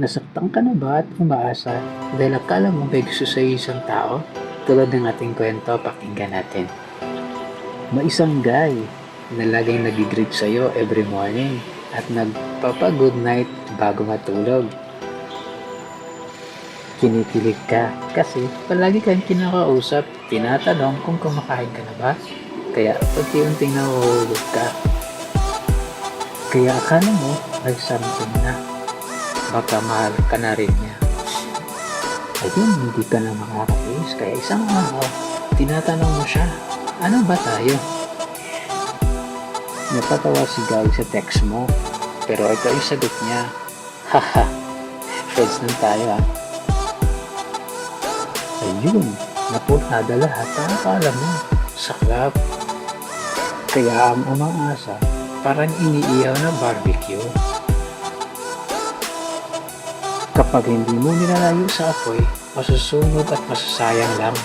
Nasaktan ka na ba at umaasa dahil akala mo may gusto sa'yo isang tao? Tulad ng ating kwento, pakinggan natin. May isang guy na laging nag-greet sa'yo every morning at nagpapa-good night bago matulog. Kinikilig ka kasi palagi kang kinakausap, tinatanong kung kumakain ka na ba? Kaya pagti-unting nahuhulog ka. Kaya akala mo may something na. Baka mahal ka na rin niya. Ayun, hindi ka na makakatiis. Kaya isang araw, tinatanong mo siya, ano ba tayo? Napatawa si Guy sa text mo. Pero ito ay sagot niya, haha, friends lang tayo ah. Ayun, napuntada lahat. Akala mo, saklap. Kaya ang umaasa, parang iniihaw na barbecue. Kapag hindi mo nilalayo sa apoy, masusunog at masasayang lang.